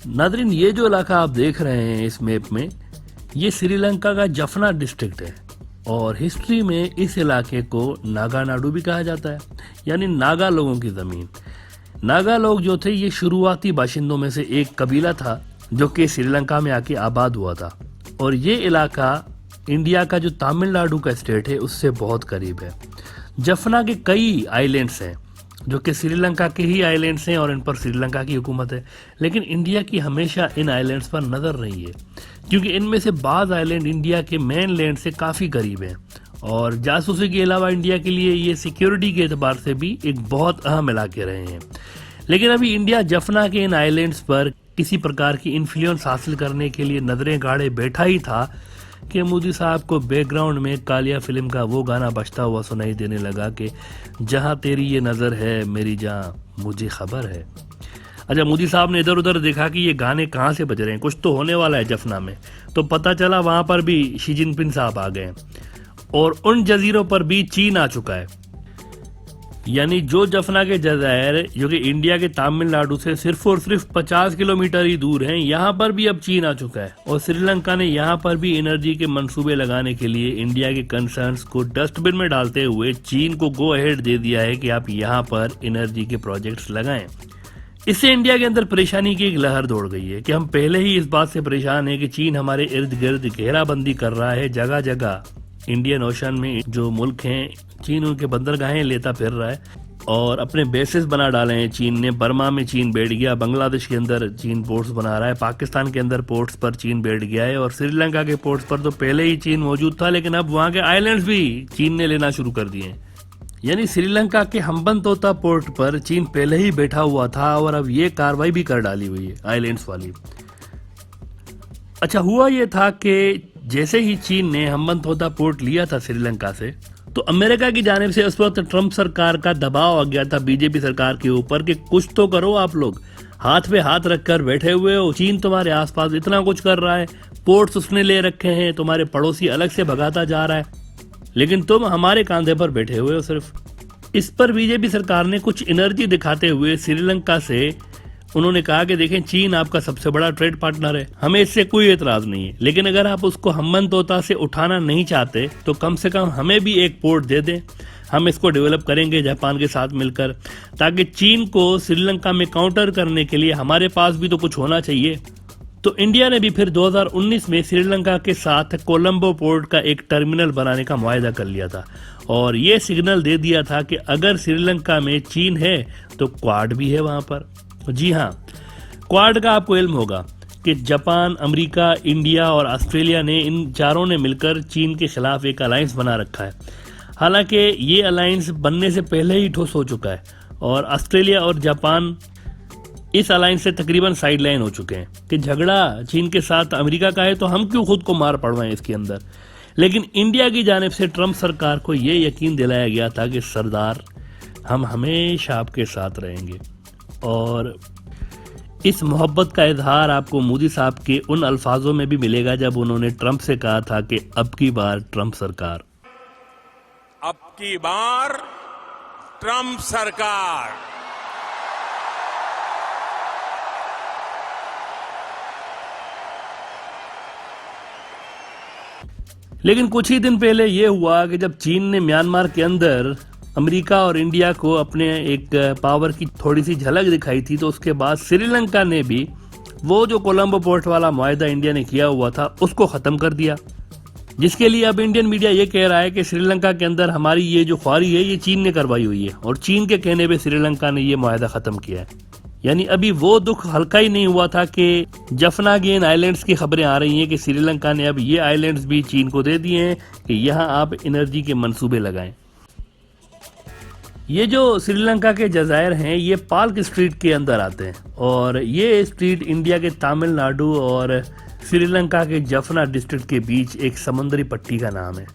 Nadreen, ये जो इलाका आप देख रहे हैं इस मैप में, ये श्रीलंका का जफना डिस्ट्रिक्ट है और हिस्ट्री में इस इलाके को नागा नाडू भी कहा जाता है, यानी नागा लोगों की ज़मीन। नागा लोग जो थे ये शुरुआती बाशिंदों में से एक कबीला था जो कि श्रीलंका में आके आबाद हुआ था और ये इलाका इंडिया का जो तमिलनाडु का स्टेट है उससे बहुत करीब है। जफना के कई आइलैंड्स हैं जो कि श्रीलंका के ही आइलैंड्स हैं और इन पर श्रीलंका की हुकूमत है, लेकिन इंडिया की हमेशा इन आइलैंड्स पर नज़र रही है क्योंकि इनमें से बाज़ आइलैंड इंडिया के मेन लैंड से काफ़ी करीब हैं और जासूसी के अलावा इंडिया के लिए ये सिक्योरिटी के एतबार से भी एक बहुत अहम इलाके रहे हैं। लेकिन अभी इंडिया जफना के इन आइलैंड्स पर किसी प्रकार की इन्फ्लुएंस हासिल करने के लिए नजरें गाड़े बैठा ही था कि मोदी साहब को बैकग्राउंड में कालिया फिल्म का वो गाना बजता हुआ सुनाई देने लगा कि जहां तेरी ये नज़र है मेरी जहां मुझे खबर है। अच्छा, मोदी साहब ने इधर उधर देखा कि ये गाने कहाँ से बज रहे हैं, कुछ तो होने वाला है जफना में, तो पता चला वहां पर भी शी जिनपिंग साहब आ गए और उन जजीरों पर भी चीन आ चुका है। यानी जो जफना के जजायर जो कि इंडिया के तमिलनाडु से सिर्फ और सिर्फ 50 किलोमीटर ही दूर हैं, यहाँ पर भी अब चीन आ चुका है और श्रीलंका ने यहाँ पर भी एनर्जी के मंसूबे लगाने के लिए इंडिया के कंसर्न्स को डस्टबिन में डालते हुए चीन को गो अहेड दे दिया है कि आप यहाँ पर एनर्जी के प्रोजेक्ट्स लगाएं। इससे इंडिया के अंदर परेशानी की एक लहर दौड़ गई है कि हम पहले ही इस बात से परेशान हैं कि चीन हमारे इर्द गिर्द घेराबंदी कर रहा है, जगह जगह इंडियन ओशन में जो मुल्क हैं चीन उनके बंदरगाहें लेता फिर रहा है और अपने बेसिस बना डाले हैं चीन ने। बर्मा में चीन बैठ गया, बांग्लादेश के अंदर चीन पोर्ट्स बना रहा है, पाकिस्तान के अंदर पोर्ट्स पर चीन बैठ गया है और श्रीलंका के पोर्ट्स पर तो पहले ही चीन मौजूद था, लेकिन अब वहां के आइलैंड्स भी चीन ने लेना शुरू कर दिए हैं। यानी श्रीलंका के हम्बनतोता पोर्ट पर चीन पहले ही बैठा हुआ था और अब ये कार्रवाई भी कर डाली हुई है आइलैंड्स वाली। अच्छा, हुआ ये था कि जैसे ही चीन ने हम्बनतोता पोर्ट लिया था श्रीलंका से, तो अमेरिका की जानिब से उस वक्त ट्रंप सरकार का दबाव आ गया था बीजेपी सरकार के ऊपर कि कुछ तो करो, आप लोग हाथ पे हाथ रखकर बैठे हुए हो, चीन तुम्हारे आसपास इतना कुछ कर रहा है, पोर्ट्स उसने ले रखे हैं, तुम्हारे पड़ोसी अलग से भगाता जा रहा है, लेकिन तुम हमारे कांधे पर बैठे हुए हो सिर्फ। इस पर बीजेपी सरकार ने कुछ एनर्जी दिखाते हुए श्रीलंका से उन्होंने कहा कि देखें, चीन आपका सबसे बड़ा ट्रेड पार्टनर है, हमें इससे कोई एतराज नहीं है, लेकिन अगर आप उसको हम्बनतोता से उठाना नहीं चाहते तो कम से कम हमें भी एक पोर्ट दे दें, हम इसको डेवलप करेंगे जापान के साथ मिलकर, ताकि चीन को श्रीलंका में काउंटर करने के लिए हमारे पास भी तो कुछ होना चाहिए। तो इंडिया ने भी फिर 2019 में श्रीलंका के साथ कोलंबो पोर्ट का एक टर्मिनल बनाने का मुआहदा कर लिया था और ये सिग्नल दे दिया था कि अगर श्रीलंका में चीन है तो क्वाड भी है वहां पर। जी हाँ, क्वाड का आपको इल्म होगा कि जापान, अमेरिका, इंडिया और ऑस्ट्रेलिया ने, इन चारों ने मिलकर चीन के खिलाफ एक अलायंस बना रखा है। हालांकि ये अलायंस बनने से पहले ही ठोस हो चुका है और ऑस्ट्रेलिया और जापान इस अलायंस से तकरीबन साइडलाइन हो चुके हैं कि झगड़ा चीन के साथ अमेरिका का है तो हम क्यों खुद को मार पड़वाएं इसके अंदर। लेकिन इंडिया की जानिब से ट्रंप सरकार को ये यकीन दिलाया गया था कि सरदार, हम हमेशा आपके साथ रहेंगे और इस मोहब्बत का इजहार आपको मोदी साहब के उन अल्फाजों में भी मिलेगा जब उन्होंने ट्रंप से कहा था कि अब की बार ट्रंप सरकार, अब की बार ट्रंप सरकार। लेकिन कुछ ही दिन पहले यह हुआ कि जब चीन ने म्यांमार के अंदर अमेरिका और इंडिया को अपने एक पावर की थोड़ी सी झलक दिखाई थी, तो उसके बाद श्रीलंका ने भी वो जो कोलंबो पोर्ट वाला मुआहदा इंडिया ने किया हुआ था उसको खत्म कर दिया, जिसके लिए अब इंडियन मीडिया ये कह रहा है कि श्रीलंका के अंदर हमारी ये जो ख्वारी है ये चीन ने करवाई हुई है और चीन के कहने पे श्रीलंका ने ये मुआहदा खत्म किया है। यानी अभी वो दुख हल्का ही नहीं हुआ था कि जफना के इन आइलैंड्स की खबरें आ रही हैं कि श्रीलंका ने अब ये आइलैंड्स भी चीन को दे दिए हैं कि यहाँ आप एनर्जी के मंसूबे लगाएं। ये जो श्रीलंका के जजायर हैं ये पाल्क स्ट्रीट के अंदर आते हैं और ये स्ट्रीट इंडिया के तमिलनाडु और श्रीलंका के जफना डिस्ट्रिक्ट के बीच एक समुद्री पट्टी का नाम है।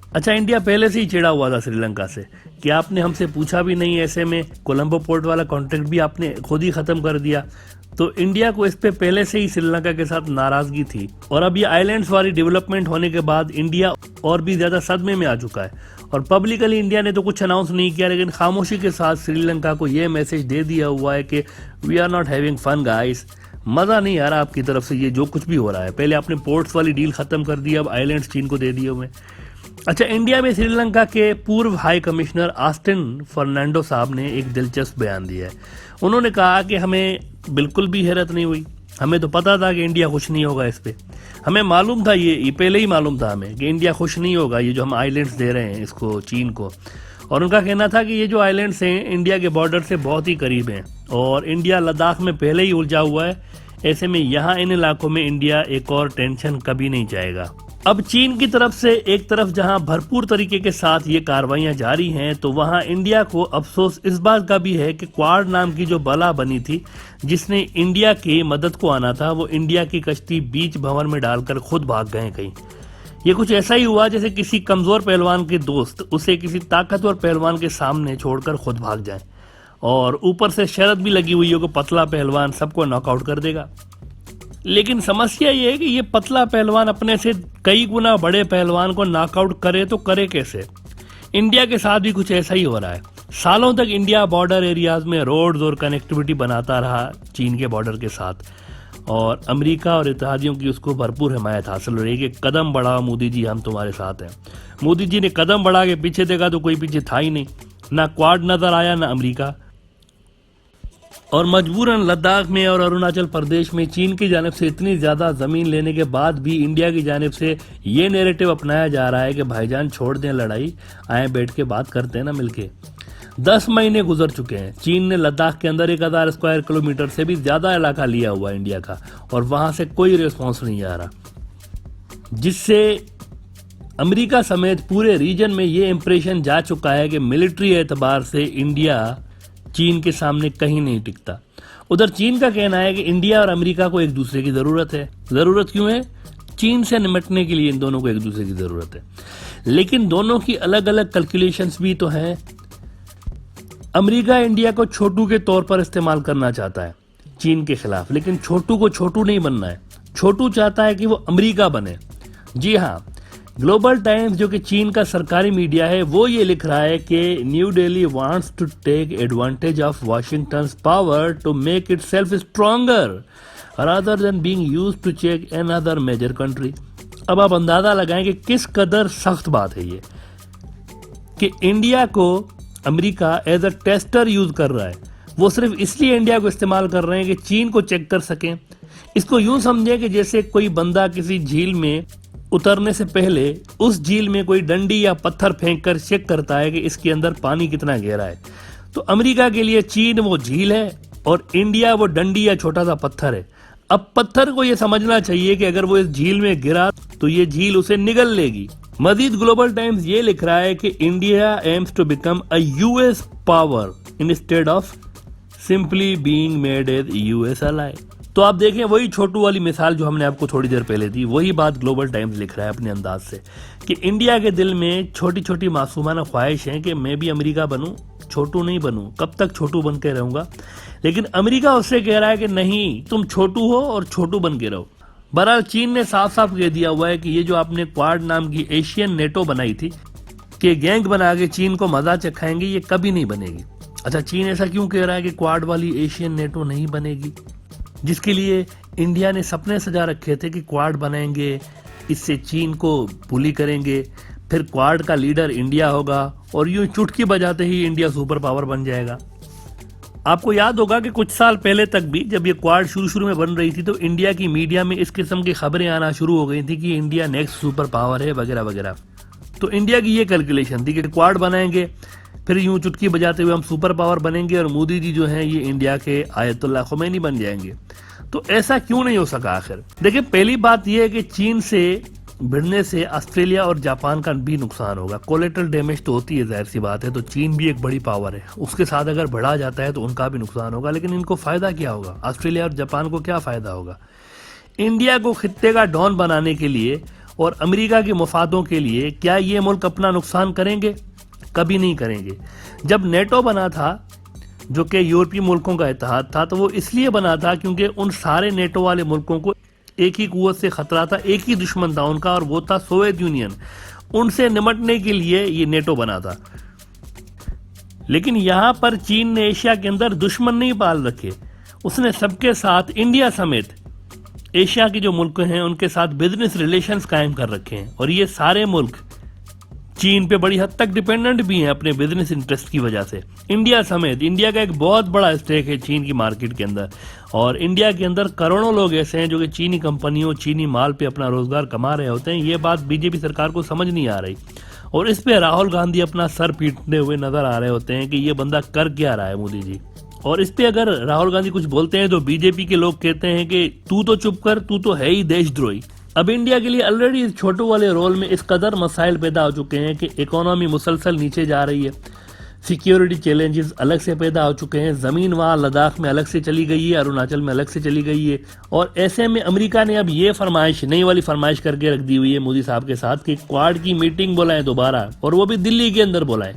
अच्छा, इंडिया पहले से ही चिढ़ा हुआ था श्रीलंका से कि आपने हमसे पूछा भी नहीं, ऐसे में कोलंबो पोर्ट वाला कॉन्ट्रैक्ट भी आपने खुद ही खत्म कर दिया। तो इंडिया को इस पे पहले से ही श्रीलंका के साथ नाराजगी थी और अब ये आइलैंड्स वाली डेवलपमेंट होने के बाद इंडिया और भी ज्यादा सदमे में आ चुका है और पब्लिकली इंडिया ने तो कुछ अनाउंस नहीं किया, लेकिन खामोशी के साथ श्रीलंका को ये मैसेज दे दिया हुआ है कि we are not having fun guys, मजा नहीं आ रहा आपकी तरफ से ये जो कुछ भी हो रहा है। पहले आपने पोर्ट्स वाली डील खत्म कर दी, अब आइलैंड्स चीन को दे दिए हुए। अच्छा, इंडिया में श्रीलंका के पूर्व हाई कमिश्नर ऑस्टिन फर्नांडो साहब ने एक दिलचस्प बयान दिया है। उन्होंने कहा कि हमें बिल्कुल भी हैरत नहीं हुई, हमें तो पता था कि इंडिया खुश नहीं होगा इस पे। हमें मालूम था, ये पहले ही मालूम था हमें कि इंडिया खुश नहीं होगा, ये जो हम आइलैंड्स दे रहे हैं इसको चीन को। और उनका कहना था कि ये जो आइलैंड्स हैं इंडिया के बॉर्डर से बहुत ही करीब हैं और इंडिया लद्दाख में पहले ही उलझा हुआ है, ऐसे में यहाँ इन इलाकों में इंडिया एक और टेंशन कभी नहीं चाहेगा। अब चीन की तरफ से एक तरफ जहां भरपूर तरीके के साथ ये कार्रवाइयां जारी हैं, तो वहां इंडिया को अफसोस इस बात का भी है कि क्वाड नाम की जो बला बनी थी जिसने इंडिया की मदद को आना था, वो इंडिया की कश्ती बीच भंवर में डालकर खुद भाग गए कहीं। ये कुछ ऐसा ही हुआ जैसे किसी कमजोर पहलवान के दोस्त उसे किसी ताकतवर पहलवान के सामने छोड़कर खुद भाग जाए और ऊपर से शर्त भी लगी हुई हो कि पतला पहलवान सबको नॉकआउट कर देगा। लेकिन समस्या ये है कि ये पतला पहलवान अपने से कई गुना बड़े पहलवान को नॉकआउट करे तो करे कैसे। इंडिया के साथ भी कुछ ऐसा ही हो रहा है। सालों तक इंडिया बॉर्डर एरियाज में रोड्स और कनेक्टिविटी बनाता रहा चीन के बॉर्डर के साथ, और अमेरिका और इत्तेहादियों की उसको भरपूर हिमायत हासिल हो रही है कि कदम बढ़ाओ मोदी जी, हम तुम्हारे साथ हैं। मोदी जी ने कदम बढ़ा के पीछे देखा तो कोई पीछे था ही नहीं, ना क्वाड नजर आया ना अमेरिका। और मजबूरन लद्दाख में और अरुणाचल प्रदेश में चीन की जानिब से इतनी ज्यादा जमीन लेने के बाद भी इंडिया की जानिब से ये नैरेटिव अपनाया जा रहा है कि भाईजान छोड़ दें लड़ाई, आए बैठ के बात करते हैं ना मिलके। 10 महीने गुजर चुके हैं, चीन ने लद्दाख के अंदर 1000 स्क्वायर किलोमीटर से भी ज्यादा इलाका लिया हुआ इंडिया का, और वहां से कोई रिस्पॉन्स नहीं आ रहा, जिससे अमेरिका समेत पूरे रीजन में ये इंप्रेशन जा चुका है कि मिलिट्री एतबार से इंडिया चीन के सामने कहीं नहीं टिकता। उधर चीन का कहना है कि इंडिया और अमेरिका को एक दूसरे की जरूरत है। जरूरत क्यों है? चीन से निपटने के लिए इन दोनों को एक दूसरे की जरूरत है, लेकिन दोनों की अलग अलग कैलकुलेशंस भी तो हैं। अमेरिका इंडिया को छोटू के तौर पर इस्तेमाल करना चाहता है चीन के खिलाफ, लेकिन छोटू को छोटू नहीं बनना है। छोटू चाहता है कि वो अमेरिका बने। जी हाँ, ग्लोबल टाइम्स जो कि चीन का सरकारी मीडिया है, वो ये लिख रहा है कि New Delhi wants to take advantage of Washington's power to make itself stronger rather than being used to check another major country. अब आप अंदाजा लगाएं कि किस कदर सख्त बात है ये, कि इंडिया को America as a tester use कर रहा है। वो सिर्फ इसलिए इंडिया को इस्तेमाल कर रहे हैं कि चीन को चेक कर सकें। इसको यूं समझें कि जैसे कोई बंदा किसी झील में उतरने से पहले उस झील में कोई डंडी या पत्थर फेंक कर चेक करता है कि इसके अंदर पानी कितना गहरा है। तो अमेरिका के लिए चीन वो झील है और इंडिया वो डंडी या छोटा सा पत्थर है। अब पत्थर को ये समझना चाहिए कि अगर वो इस झील में गिरा तो ये झील उसे निगल लेगी। मजीद ग्लोबल टाइम्स ये लिख रहा है कि India aims to become a US power instead of simply being made as US ally. तो आप देखें, वही छोटू वाली मिसाल जो हमने आपको थोड़ी देर पहले दी, वही बात ग्लोबल टाइम्स लिख रहा है अपने अंदाज से, कि इंडिया के दिल में छोटी छोटी मासूमाना ख्वाहिश है कि मैं भी अमेरिका बनूं, छोटू नहीं बनूं। कब तक छोटू बन के रहूंगा? लेकिन अमेरिका उससे कह रहा है कि नहीं, तुम छोटू हो और छोटू बन के रहो। बहरहाल चीन ने साफ साफ कह दिया हुआ है कि ये जो आपने क्वाड नाम की एशियन नेटो बनाई थी कि गैंग बना के चीन को मजा चखाएंगे, ये कभी नहीं बनेगी। अच्छा, चीन ऐसा क्यों कह रहा है कि क्वाड वाली एशियन नेटो नहीं बनेगी, जिसके लिए इंडिया ने सपने सजा रखे थे कि क्वाड बनाएंगे, इससे चीन को बुली करेंगे, फिर क्वाड का लीडर इंडिया होगा और यूं चुटकी बजाते ही इंडिया सुपर पावर बन जाएगा। आपको याद होगा कि कुछ साल पहले तक भी जब ये क्वाड शुरू में बन रही थी तो इंडिया की मीडिया में इस किस्म की खबरें आना शुरू हो गई थी कि इंडिया नेक्स्ट सुपर पावर है वगैरह वगैरह। तो इंडिया की ये कैलकुलेशन थी कि क्वाड बनाएंगे, फिर यूं चुटकी बजाते हुए हम सुपर पावर बनेंगे और मोदी जी जो हैं ये इंडिया के आयतुल्लाह खुमैनी बन जाएंगे। तो ऐसा क्यों नहीं हो सका आखिर? देखिए, पहली बात यह है कि चीन से भिड़ने से ऑस्ट्रेलिया और जापान का भी नुकसान होगा। कोलेटरल डैमेज तो होती है, जाहिर सी बात है। तो चीन भी एक बड़ी पावर है, उसके साथ अगर बढ़ा जाता है तो उनका भी नुकसान होगा। लेकिन इनको फायदा क्या होगा? ऑस्ट्रेलिया और जापान को क्या फायदा होगा? इंडिया को खित्ते का डॉन बनाने के लिए और अमेरिका के मुफादों के लिए क्या ये मुल्क अपना नुकसान करेंगे? कभी नहीं करेंगे। जब नेटो बना था, जो कि यूरोपीय मुल्कों का इत्तेहाद था, तो वो इसलिए बना था क्योंकि उन सारे नेटो वाले मुल्कों को एक ही कुव्वत से खतरा था, एक ही दुश्मन था उनका, और वो था सोवियत यूनियन। उनसे निपटने के लिए ये नेटो बना था। लेकिन यहां पर चीन ने एशिया के अंदर दुश्मन नहीं पाल रखे, उसने सबके साथ, इंडिया समेत एशिया के जो मुल्क हैं उनके साथ बिजनेस रिलेशंस कायम कर रखे हैं। और ये सारे मुल्क चीन पे बड़ी हद तक डिपेंडेंट भी हैं अपने बिजनेस इंटरेस्ट की वजह से, इंडिया समेत। इंडिया का एक बहुत बड़ा स्टेक है चीन की मार्केट के अंदर, और इंडिया के अंदर करोड़ों लोग ऐसे हैं जो कि चीनी कंपनियों, चीनी माल पे अपना रोजगार कमा रहे होते हैं। ये बात बीजेपी सरकार को समझ नहीं आ रही, और इस पे राहुल गांधी अपना सर पीटते हुए नजर आ रहे होते हैं कि ये बंदा कर क्या रहा है मोदी जी। और इस पे अगर राहुल गांधी कुछ बोलते हैं तो बीजेपी के लोग कहते हैं कि तू तो चुप कर, तू तो है ही देशद्रोही। अब इंडिया के लिए ऑलरेडी इस छोटू वाले रोल में इस कदर मसाइल पैदा हो चुके हैं कि इकोनॉमी मुसलसल नीचे जा रही है, सिक्योरिटी चैलेंजेस अलग से पैदा हो चुके हैं, जमीन वहां लद्दाख में अलग से चली गई है, अरुणाचल में अलग से चली गई है। और ऐसे में अमेरिका ने अब ये फरमाइश, नई वाली फरमाइश करके रख दी हुई है मोदी साहब के साथ कि क्वाड की मीटिंग बुलाएं दोबारा, और वो भी दिल्ली के अंदर बुलाएं।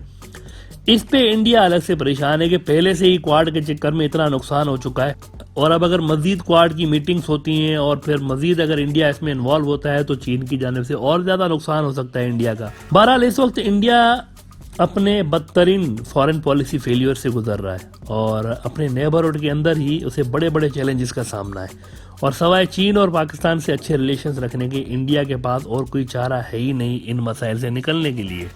इस पे इंडिया अलग से परेशान है कि पहले से ही क्वाड के चक्कर में इतना नुकसान हो चुका है, और अब अगर मजीद क्वाड की मीटिंग्स होती हैं और फिर मजीद अगर इंडिया इसमें इन्वॉल्व होता है तो चीन की जानिब से और ज्यादा नुकसान हो सकता है इंडिया का। बहरहाल इस वक्त इंडिया अपने बदतरीन फॉरेन पॉलिसी फेलियर से गुजर रहा है, और अपने नेबरहुड के अंदर ही उसे बड़े बड़े चैलेंजेस का सामना है, और सवाए चीन और पाकिस्तान से अच्छे रिलेशंस रखने के इंडिया के पास और कोई चारा है ही नहीं इन मसाइल से निकलने के लिए।